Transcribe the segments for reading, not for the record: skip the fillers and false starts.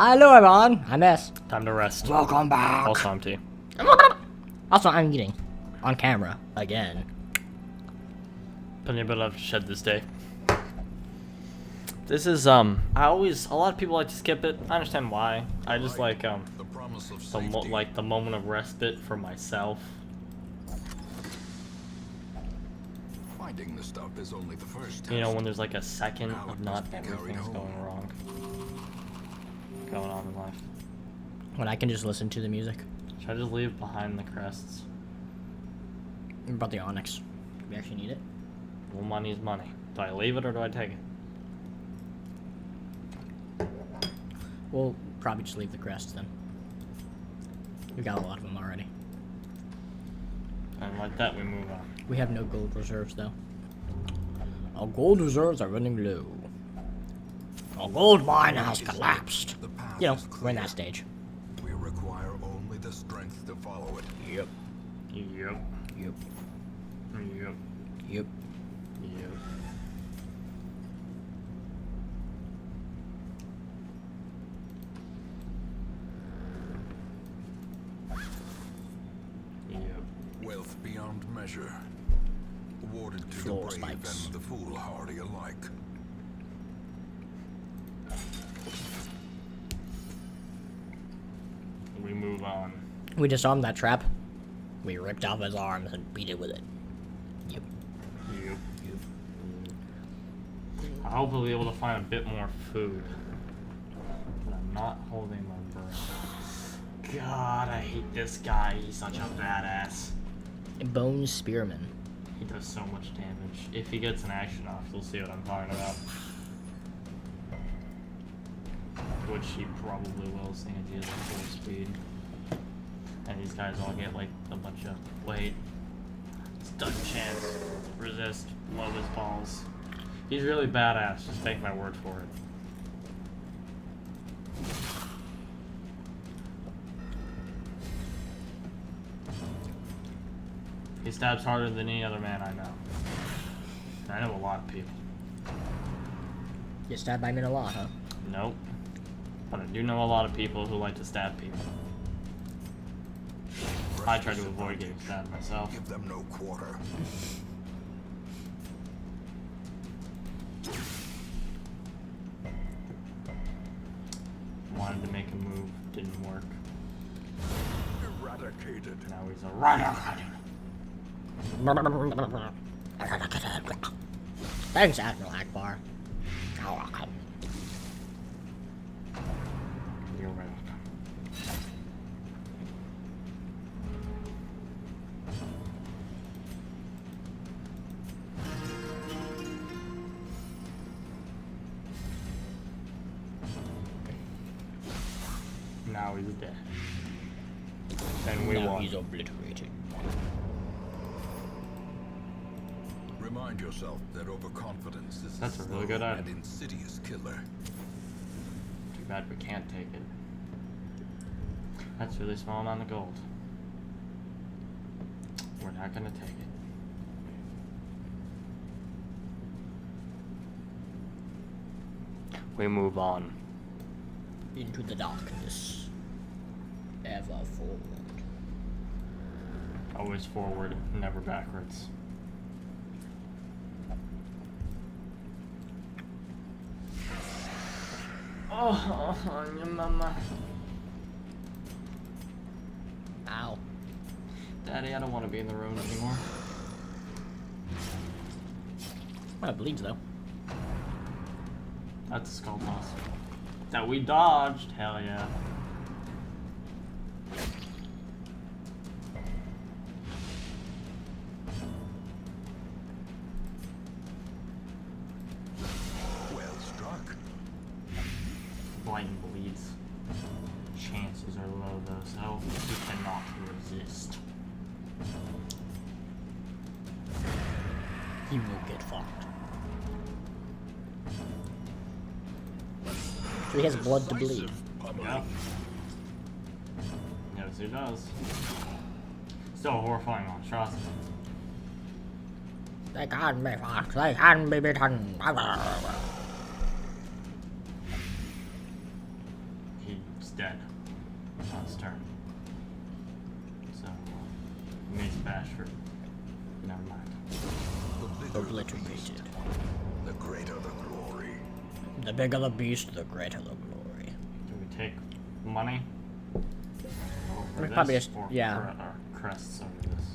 Hello everyone, I'm S. Time to rest. Welcome back. Also, I'm T. Also, I'm eating. On camera. Again. Plenty of blood I've shed this day. This is, a lot of people like to skip it. I understand why. I just like, the moment of respite for myself. Finding the stuff is only the first test. You know, when there's like a second of not everything's going wrong. Going on in life. When I can just listen to the music. Should I just leave behind the crests? What about the Onyx? Do we actually need it? Well, money's money. Do I leave it or do I take it? We'll probably just leave the crests then. We got a lot of them already. And like that, we move on. We have no gold reserves though. Our gold reserves are running low. Our gold mine has collapsed. You know, we're in that stage. We require only the strength to follow it. Yep. Yep. Yep. Yep. Yep. Yep. Yep. Wealth beyond measure. Awarded to Floor the brave spikes. and the foolhardy alike. We move on. We disarmed that trap. We ripped off his arms and beat it with it. Yep. Yep. I hope we'll be able to find a bit more food. But I'm not holding my breath. God, I hate this guy. He's such a badass. Bone Spearman. He does so much damage. If he gets an action off, you'll see what I'm talking about. Which he probably will, seeing as he has like 4 speed. And these guys all get like a bunch of wait. Stun chance. Resist. Love his balls. He's really badass, just take my word for it. He stabs harder than any other man I know. I know a lot of people. You stabbed by me a lot, huh? Nope. But I do know a lot of people who like to stab people. I try to avoid getting stabbed myself. Give them no quarter. Wanted to make a move, didn't work. Eradicated. Now he's a eradicated. Thanks, Admiral Akbar. You're welcome. Now he's dead. And we Now won. he's obliterated. Remind yourself that overconfidence is That's a really good slow item. and insidious killer. Too bad we can't take it. That's a really small amount of gold. We're not gonna take it. We move on. Into the darkness. Ever forward. Always forward, never backwards. Oh, your mama. Ow. Daddy, I don't want to be in the room anymore. Well, it bleeds though. That's a skull toss. That we dodged, hell yeah. Well struck. Blighting bleeds. Chances are low though, so we cannot resist. He will get fucked. So he has blood to bleed. Decisive pummeling. Yeah. Yes, he does. Still a horrifying monstrosity. They can be fucked. They can be beaten. He He's dead on his turn. So, Mace Bashford. Never mind. Obliterated. The greater the glory. The bigger the beast, the greater the glory. Do we take money? Over We this, probably just- or yeah. our crests over this?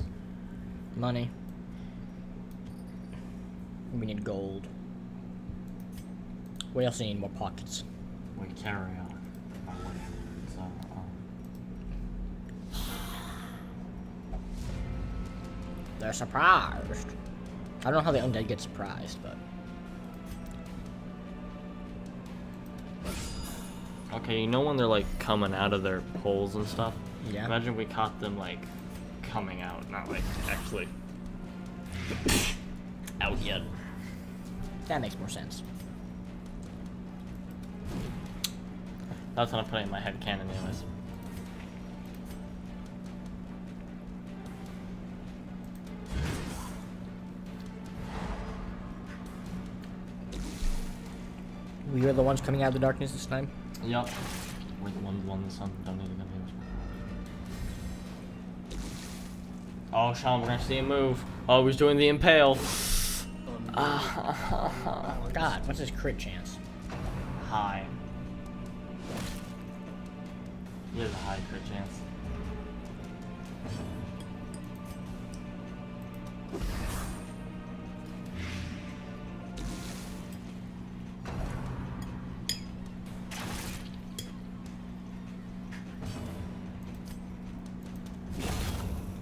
Money. We need gold. We also need more pockets. We carry on our way. So, They're surprised. I don't know how the undead get surprised, but okay, you know when they're like coming out of their holes and stuff? yeah. Imagine we caught them like coming out, not like actually out yet. That makes more sense. That's what I'm putting in my head canon anyways. We are the ones coming out of the darkness this time. Yup. We're the ones won the sun. Don't need to go here. Oh, Sean, we're gonna see him move. Oh, he's doing the impale. Oh god, what's his crit chance? High. He has a high crit chance.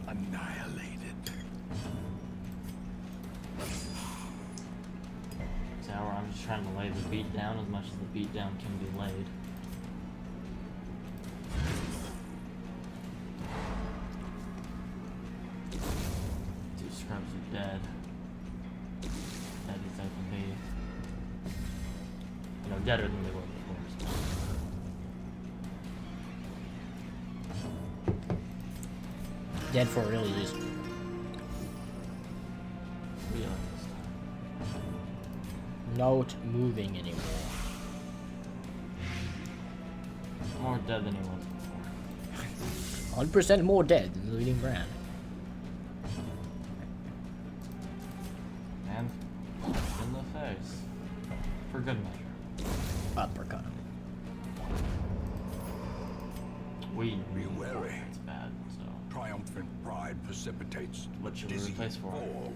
Annihilated. So I'm just trying to lay the beat down as much as the beat down can be laid. Two scrubs are dead. Dead as they can be. You know, deader than they were before. So. Dead for real use. Really this time. Not moving anymore. More dead than he was before. 100% more dead than the leading brand. And in the face. For good measure. Uppercut him. We Be wary. It's bad, so. Triumphant pride precipitates What should we dizzy replace for? fall.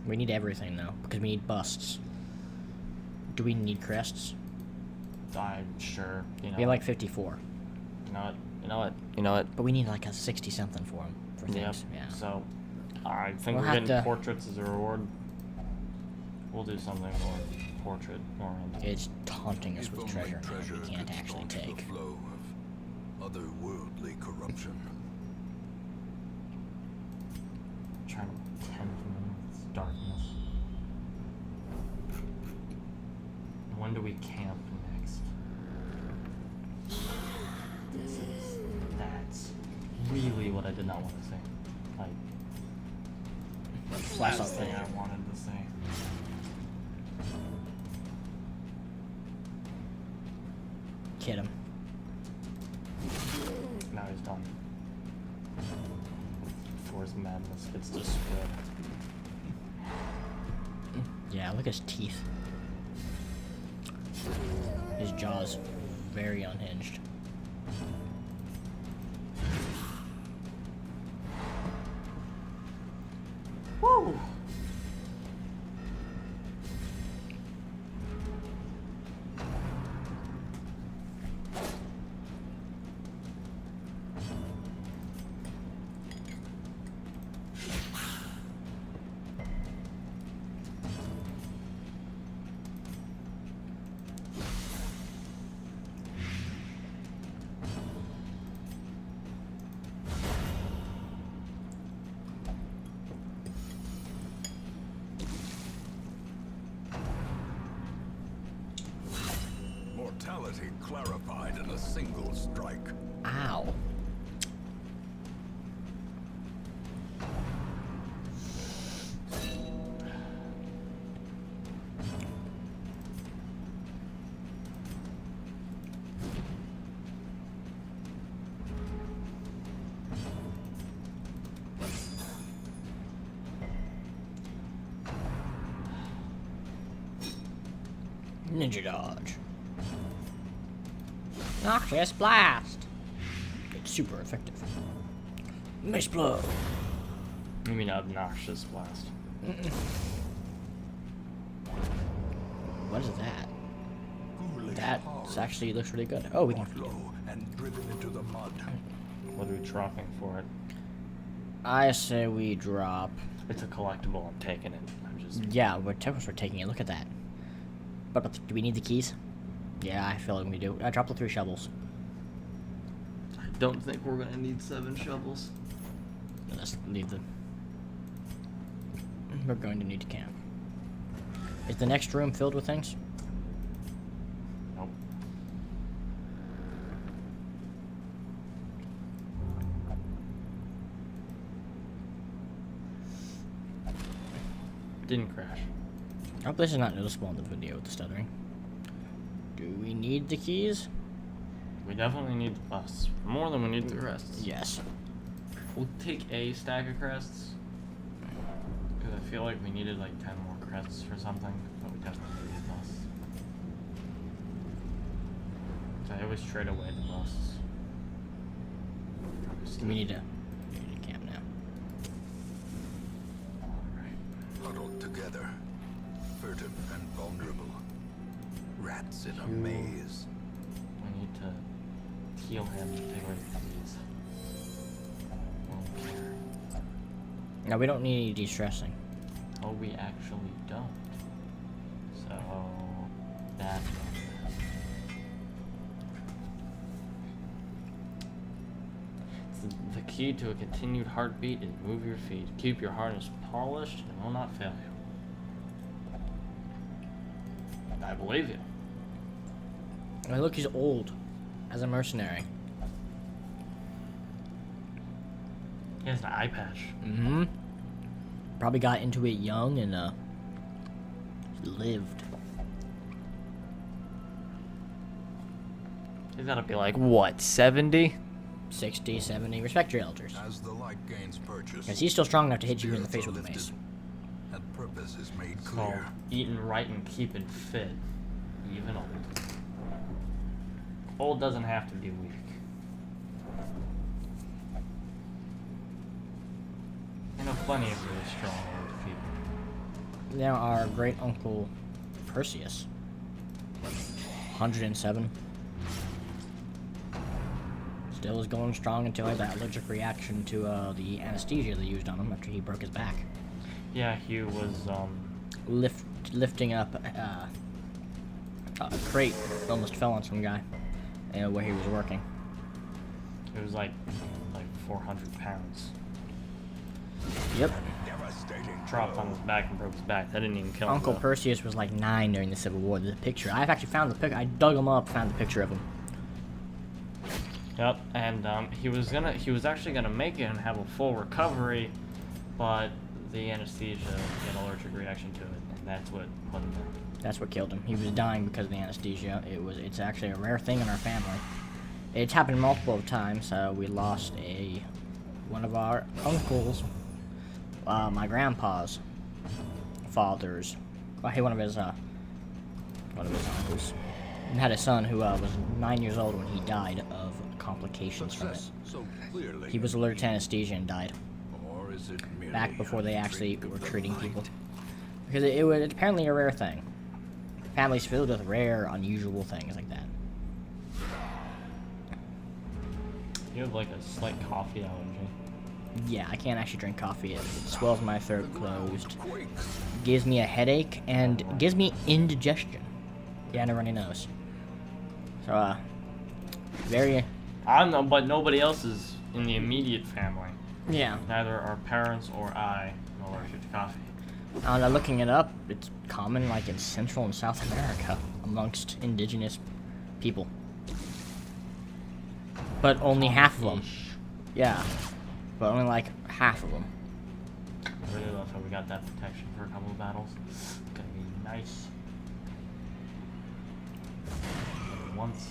We need everything now because we need busts. Do we need crests? I'm sure, you know. We have like 54, You know what? You know what? You know what? but we need like a 60 something for them for Yep. things. Yeah. So, I think We'll we're have getting to- portraits as a reward. We'll do something more portrait oriented. It's taunting us If with only treasure treasure we can't could actually staunch take. the flow of otherworldly corruption. Trying to tend from this darkness. When do we camp next? That's really what I did not want to say. Like, Last last thing. thing I wanted to say. Kid him. Now he's done. Before his madness gets destroyed. Yeah, look at his teeth. His jaw's very unhinged. Woo! Mortality clarified in a single strike. Ow. Ninja dodge. Noxious blast. It's super effective. Mace blow. You mean obnoxious blast? What is that? Ghoulish That horror actually looks really good. Oh, we can feed it. low and driven into the mud. What are we dropping for it? I say we drop. It's a collectible. I'm taking it. I'm just. Yeah, we're taking it. Look at that. But do we need the keys? Yeah, I feel like we do. I dropped the 3 shovels. I don't think we're gonna need 7 shovels. Let's leave them. We're going to need to camp. Is the next room filled with things? Nope. Didn't crash. I hope this is not noticeable in the video with the stuttering. Do we need the keys? We definitely need the busts. More than we need the crests. Yes. We'll take a stack of crests. Because I feel like we needed like 10 more crests or something. But we definitely needed busts. So I always trade away the busts. We need to camp now. Alright. Huddled together, furtive and vulnerable. Rats in a You- maze. We need to heal him to take away the disease. Won't care. No, we don't need any de-stressing. Oh, we actually don't. So that's the key to a continued heartbeat is move your feet. Keep your harness polished and will not fail you. I believe you. I mean, look, he's old. As a mercenary. He has an eye patch. Mm-hmm. Probably got into it young and, lived. He's gotta be like, what, 70? 60, 70. Respect your elders. As the light gains purchase, Because he's still strong enough to hit you in the spirits face are with a mace. lifted, and purpose is made It's called clear. eating right and keeping fit, even old. Old doesn't have to be weak. I know plenty of really strong old people. Now our great uncle Perseus. 107. Still is going strong until he had that allergic reaction to the anesthesia they used on him after he broke his back. Yeah, he was, Lifting up a crate almost fell on some guy where he was working. it was like 400 pounds. Yep. Devastating. Dropped on his back and broke his back. That didn't even kill him. Uncle though. Perseus was like 9 during the Civil War. The picture. I've actually found the picture. I dug him up, found the picture of him. Yep, and he was actually gonna make it and have a full recovery, but the anesthesia had an allergic reaction to it, and that's what put him down. That's what killed him. He was dying because of the anesthesia. It's actually a rare thing in our family. It's happened multiple times. We lost one of our uncles, my grandpa's father's. Well, one of his uncles. And had a son who was 9 years old when he died of complications from it. Success so clearly. He was allergic to anesthesia and died Or is it merely back before they a actually trick of were the treating mind? people. Because it was apparently a rare thing. Families filled with rare, unusual things like that. You have like a slight coffee allergy. Yeah, I can't actually drink coffee. It swells my throat closed. Quakes. Gives me a headache and gives me indigestion. Yeah, and a runny nose. So, very... But nobody else is in the immediate family. Yeah. Neither our parents or I are allergic to coffee. Looking it up, it's common like in Central and South America amongst indigenous people. But only half of them. Yeah. But only like half of them. I really love how we got that protection for a couple of battles. It's gonna be nice. Once.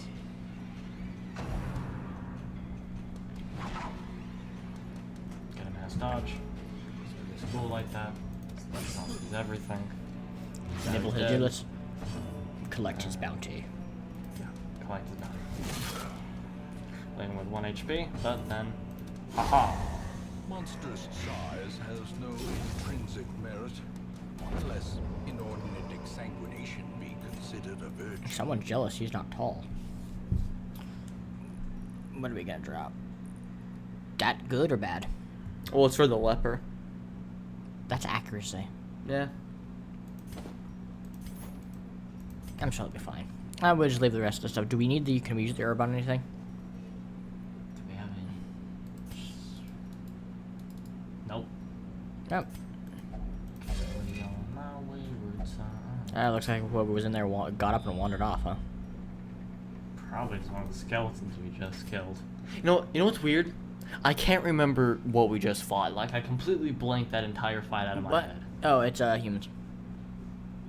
Get a mass dodge. It's cool like that. It's everything. That Nibble is dead. Hidulus. collect his bounty. Yeah, collect his bounty. Playing with 1 HP, but then, haha. Monstrous size has no intrinsic merit, unless inordinate exsanguination be considered a virtue. Someone's jealous he's not tall. What are we gonna drop? That good or bad? Well, it's for the leper. That's accuracy. Yeah. I'm sure it'll be fine. I would just leave the rest of the stuff. Do we need the... Can we use the herb on anything? Do we have any? Nope. Nope. Carry on my wayward son. Looks like whoever was in there got up and wandered off, huh? Probably just one of the skeletons we just killed. You know what's weird? I can't remember what we just fought. Like, I completely blanked that entire fight out of my What? head. Oh, it's humans.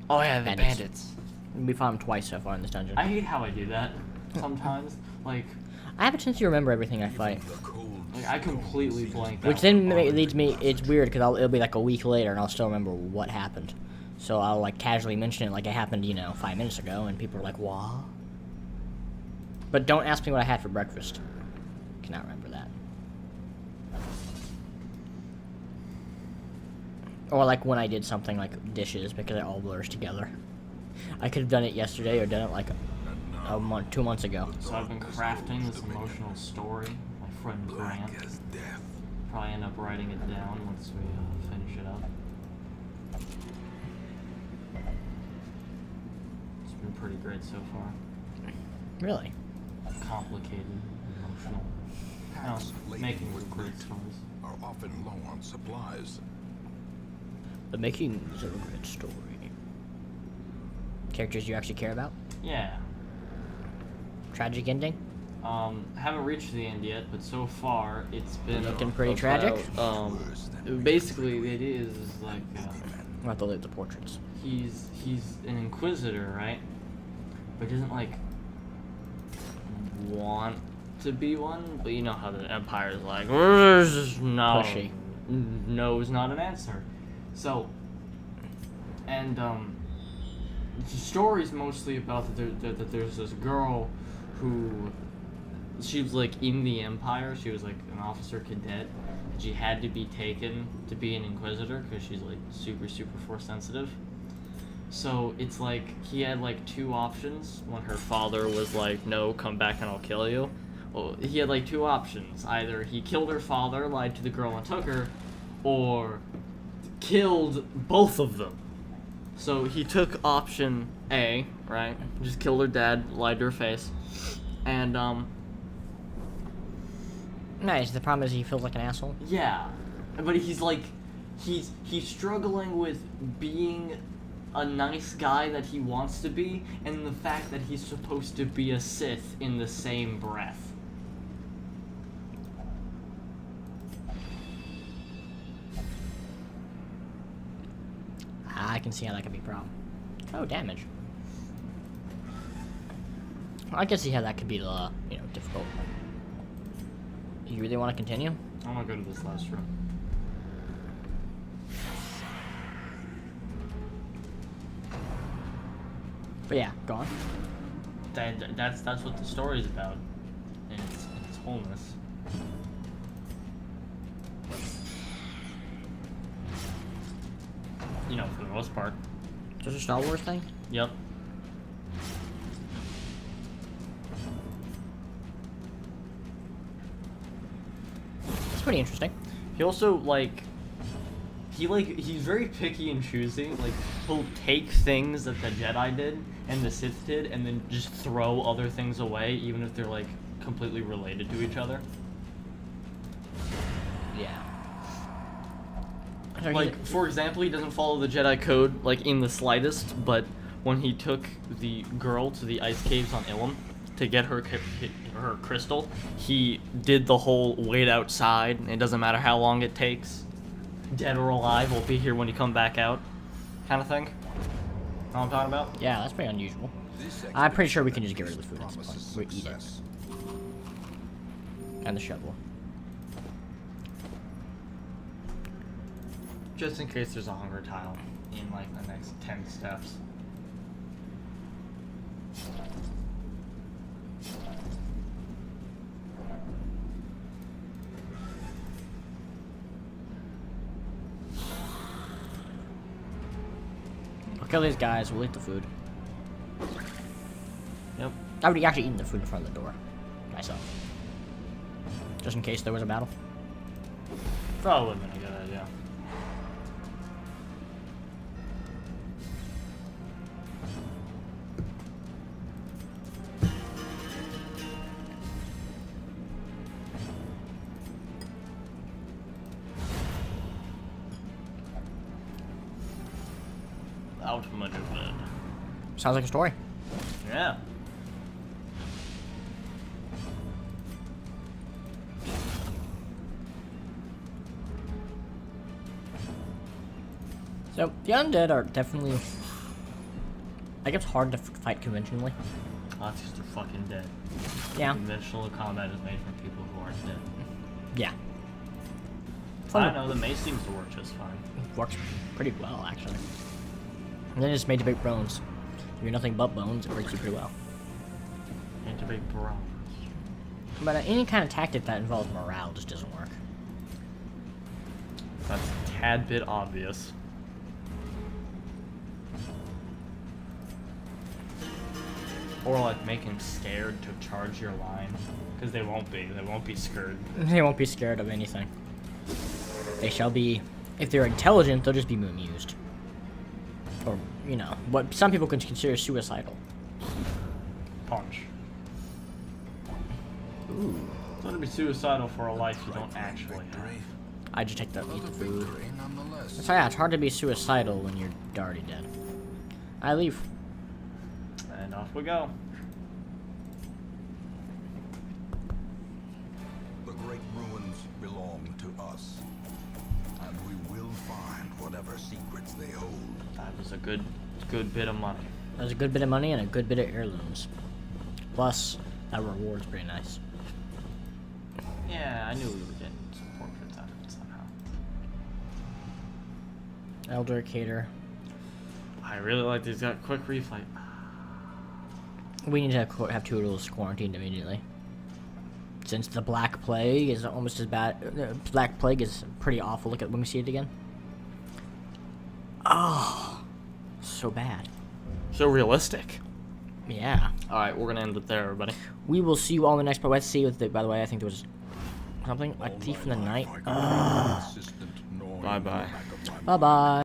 Oh yeah, the Bandits. bandits. We fought them twice so far in this dungeon. I hate how I do that sometimes. Like, I have a tendency to remember everything I fight. The cold I completely blanked that. Which then one out. leads me... It's weird because it'll be like a week later and I'll still remember what happened. So I'll like casually mention it like it happened, 5 minutes ago, and people are like, "What?" But don't ask me what I had for breakfast. Cannot remember that. Or like when I did something like dishes because it all blurs together. I could have done it yesterday or done it like a month, 2 months ago. So I've been crafting this emotional story. My friend Grant. black as death. Probably end up writing it down once we finish it up. It's been pretty great so far. Really? Complicated, emotional. Paths Making laden with great grit stories. are often low on supplies. The makings of a great story. Characters you actually care about? Yeah. Tragic ending? Haven't reached the end yet, but so far it's been Looking pretty tragic? Worse than basically it is like We'll have to look at the portraits. he's an inquisitor, right? But doesn't like want to be one. But you know how the Empire's like, no, Pushy. no is not an answer. So, and the story's mostly about that there's this girl who she was like in the Empire. She was like an officer cadet. She had to be taken to be an Inquisitor because she's like super force sensitive. So it's like he had like two options when her father was like, no, come back and I'll kill you. Well, he had like two options. Either he killed her father, lied to the girl and took her, or killed both of them. So he took option A, right? Just killed her dad, lied to her face. And Nice. The problem is he feels like an asshole. yeah. But he's like he's struggling with being a nice guy that he wants to be, and the fact that he's supposed to be a Sith in the same breath. I can see how that could be a problem. Oh, damage. I can see how that could be, difficult. You really want to continue? I'm gonna go to this last room. But yeah, go on. That's what the story's about, in its wholeness. You know, for the most part. Just a Star Wars thing? Yep. It's pretty interesting. He also he's very picky and choosy. Like he'll take things that the Jedi did and the Sith did, and then just throw other things away, even if they're like completely related to each other. Yeah. Like for example, he doesn't follow the Jedi code like in the slightest, but when he took the girl to the ice caves on Ilum to get her crystal, he did the whole wait outside. It doesn't matter how long it takes. Dead or alive, we'll be here when you come back out, kind of thing. Know what I'm talking about? Yeah, that's pretty unusual. This I'm pretty sure we can just get rid of the food at this promises point. We eat it. success. And the shovel. Just in case there's a hunger tile in like the next 10 steps. Kill these guys, we'll eat the food. Yep. I would actually eat the food in front of the door. Myself. Just in case there was a battle. Probably would have been a good idea. Outmaneuvered. Sounds like a story. Yeah. So, the undead are definitely... I guess hard to fight conventionally. That's just they're fucking dead. Yeah. Conventional combat is made for people who aren't dead. Yeah. I don't know, the mace seems to work just fine. Works pretty well, actually. And then it's made to break bones. If you're nothing but bones, it breaks you pretty well. Activate bronze. But any kind of tactic that involves morale just doesn't work. That's a tad bit obvious. Or like make him scared to charge your line. Because they won't be. They won't be scared. They won't be scared of anything. They shall be... If they're intelligent, they'll just be amused. Or, you know, what some people could consider suicidal. Punch. Ooh. It's going to be suicidal for a life you don't Right, actually have. victory. I just take the eat Another the food. victory nonetheless. So yeah, it's hard to be suicidal when you're already dead. I leave. And off we go. The great ruins belong to us, and we will find whatever secrets they hold. That was a good bit of money. There's a good bit of money and a good bit of heirlooms. Plus, that reward's pretty nice. Yeah, I knew we were getting some portraits out of it somehow. Elder Cater. I really like these. Got quick reflex. We need to have Toodles quarantined immediately. Since the Black Plague is almost as bad. Black Plague is pretty awful. Look at when we see it again. Oh, so bad. So realistic. Yeah. Alright, we're gonna end it there, everybody. We will see you all in the next part. Let's see with the. By the way, I think there was something like Thief in the Night. Assistant gnawing Bye-bye. the back of my Bye bye.